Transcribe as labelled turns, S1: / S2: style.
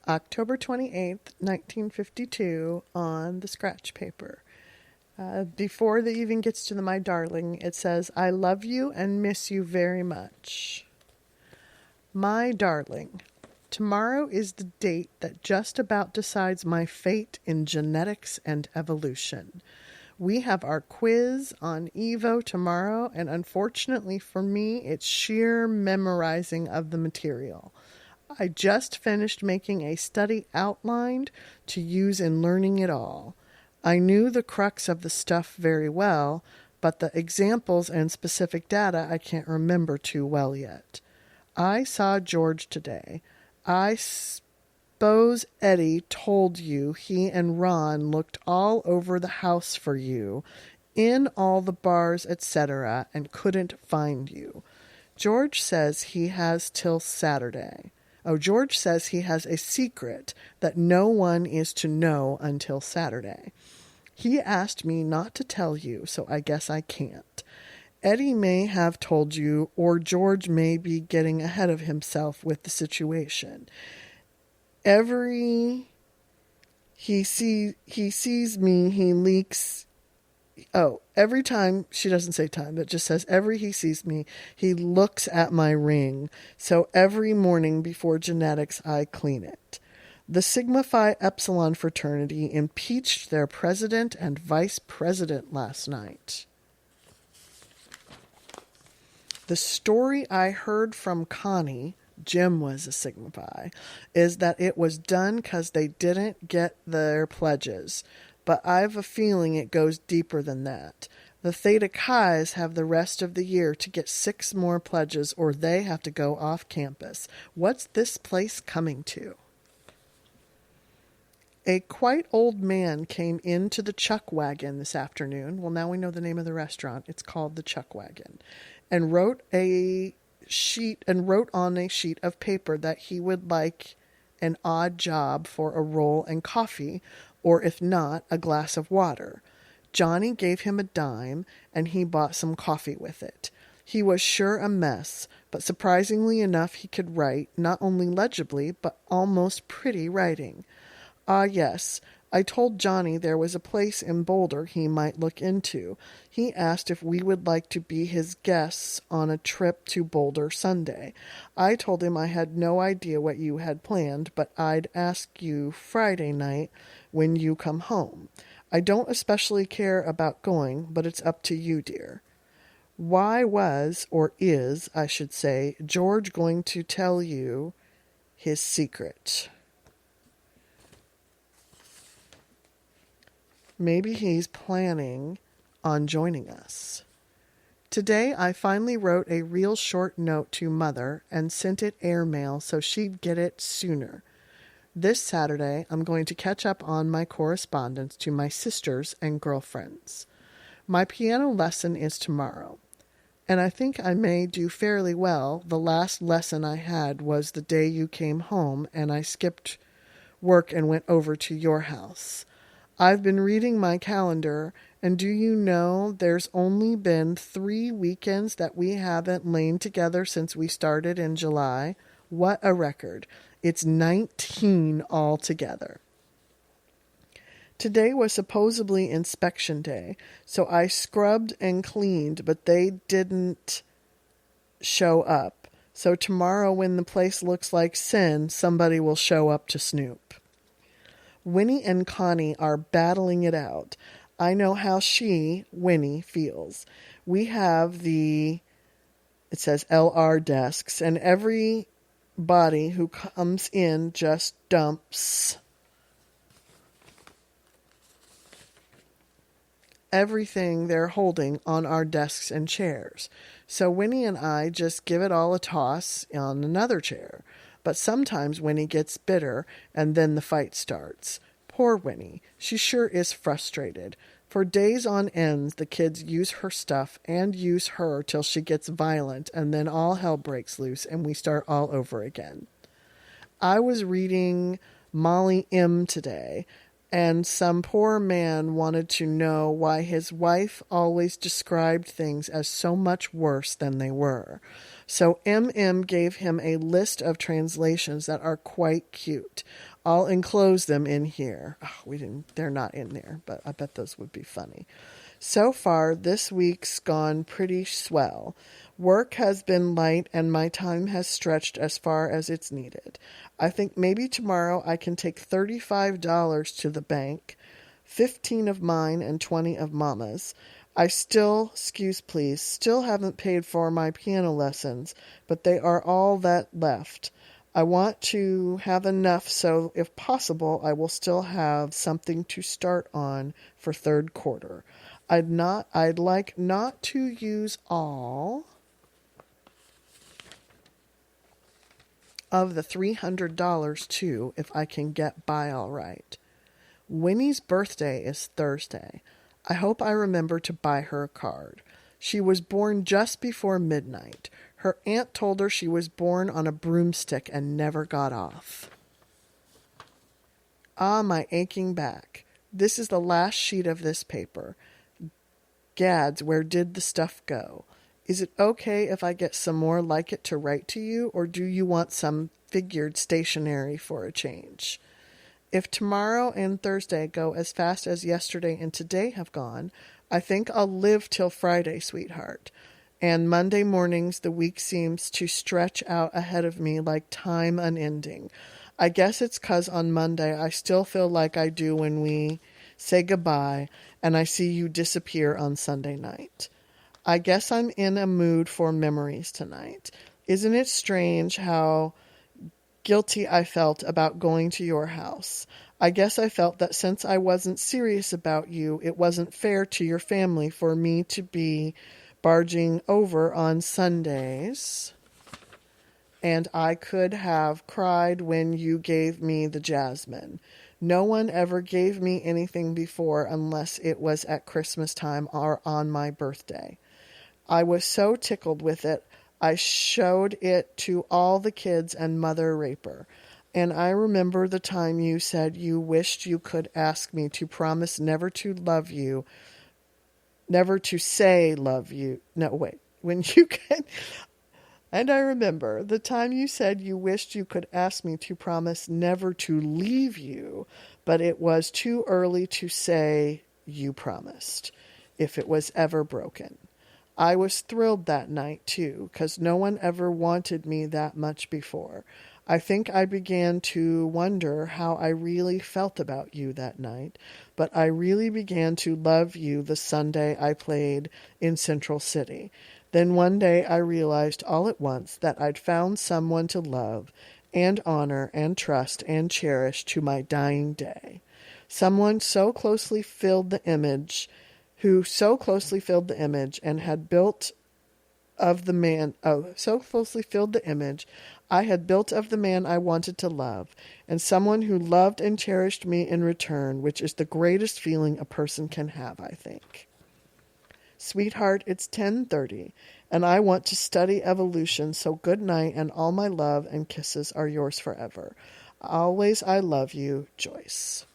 S1: October 28th, 1952, on the scratch paper. Before it even gets to the my darling, it says, I love you and miss you very much. My darling, tomorrow is the date that just about decides my fate in genetics and evolution. We have our quiz on Evo tomorrow, and unfortunately for me, it's sheer memorizing of the material. I just finished making a study outlined to use in learning it all. I knew the crux of the stuff very well, but the examples and specific data I can't remember too well yet. I saw George today. I suppose Eddie told you he and Ron looked all over the house for you, in all the bars, etc., and couldn't find you. George says he has till Saturday. George says he has a secret that no one is to know until Saturday. He asked me not to tell you, so I guess I can't. Eddie may have told you, or George may be getting ahead of himself with the situation. Every he sees me, he leaks. Every time, she doesn't say time, it just says every he sees me, he looks at my ring. So every morning before genetics, I clean it. The Sigma Phi Epsilon fraternity impeached their president and vice president last night. The story I heard from Connie, Jim was a Sigma Phi, is that it was done because they didn't get their pledges. But I've a feeling it goes deeper than that. The Theta Chi's have the rest of the year to get 6 more pledges, or they have to go off campus. What's this place coming to? A quite old man came into the Chuck Wagon this afternoon. Well, now we know the name of the restaurant. It's called the Chuck Wagon. And wrote on a sheet of paper that he would like an odd job for a roll and coffee, or if not, a glass of water. Johnny gave him a dime, and he bought some coffee with it. He was sure a mess, but surprisingly enough he could write, not only legibly, but almost pretty writing. Ah, yes, I told Johnny there was a place in Boulder he might look into. He asked if we would like to be his guests on a trip to Boulder Sunday. I told him I had no idea what you had planned, but I'd ask you Friday night when you come home. I don't especially care about going, but it's up to you, dear. Why was, or is, I should say, George going to tell you his secret? Maybe he's planning on joining us. Today I finally wrote a real short note to Mother and sent it airmail so she'd get it sooner. This Saturday I'm going to catch up on my correspondence to my sisters and girlfriends. My piano lesson is tomorrow, and I think I may do fairly well. The last lesson I had was the day you came home and I skipped work and went over to your house. I've been reading my calendar, and do you know there's only been 3 weekends that we haven't lain together since we started in July? What a record. It's 19 altogether. Today was supposedly inspection day, so I scrubbed and cleaned, but they didn't show up. So tomorrow when the place looks like sin, somebody will show up to snoop. Winnie and Connie are battling it out. I know how she, Winnie, feels. We have it says LR desks, and everybody who comes in just dumps everything they're holding on our desks and chairs. So Winnie and I just give it all a toss on another chair. But sometimes Winnie gets bitter, and then the fight starts. Poor Winnie. She sure is frustrated. For days on end, the kids use her stuff and use her till she gets violent, and then all hell breaks loose, and we start all over again. I was reading Molly M. today, and some poor man wanted to know why his wife always described things as so much worse than they were. So M.M. gave him a list of translations that are quite cute. I'll enclose them in here. Oh, they're not in there, but I bet those would be funny. So far, this week's gone pretty swell. Work has been light and my time has stretched as far as it's needed. I think maybe tomorrow I can take $35 to the bank, 15 of mine and 20 of Mama's. I still, excuse please, still haven't paid for my piano lessons, but they are all that left. I want to have enough so, if possible, I will still have something to start on for third quarter. I'd like not to use all of the $300 too, if I can get by all right. Winnie's birthday is Thursday. I hope I remember to buy her a card. She was born just before midnight. Her aunt told her she was born on a broomstick and never got off. Ah, my aching back. This is the last sheet of this paper. Gads, where did the stuff go? Is it okay if I get some more like it to write to you, or do you want some figured stationery for a change? If tomorrow and Thursday go as fast as yesterday and today have gone, I think I'll live till Friday, sweetheart. And Monday mornings the week seems to stretch out ahead of me like time unending. I guess it's 'cause on Monday I still feel like I do when we say goodbye and I see you disappear on Sunday night. I guess I'm in a mood for memories tonight. Isn't it strange how guilty I felt about going to your house? I guess I felt that since I wasn't serious about you, it wasn't fair to your family for me to be barging over on Sundays, and I could have cried when you gave me the jasmine. No one ever gave me anything before unless it was at Christmas time or on my birthday. I was so tickled with it, I showed it to all the kids and Mother Raper. And I remember the time you said you wished you could ask me to promise never to love you, never to say love you. No, wait. When you can... And I remember the time you said you wished you could ask me to promise never to leave you, but it was too early to say you promised, if it was ever broken. I was thrilled that night, too, 'cause no one ever wanted me that much before. I think I began to wonder how I really felt about you that night, but I really began to love you the Sunday I played in Central City. Then one day I realized all at once that I'd found someone to love and honor and trust and cherish to my dying day. Someone so closely filled the image, who so closely filled the image and had built of the man, so closely filled the image I had built of the man I wanted to love, and someone who loved and cherished me in return, which is the greatest feeling a person can have, I think. Sweetheart, it's 10:30, and I want to study evolution, so good night, and all my love and kisses are yours forever. Always I love you, Joyce.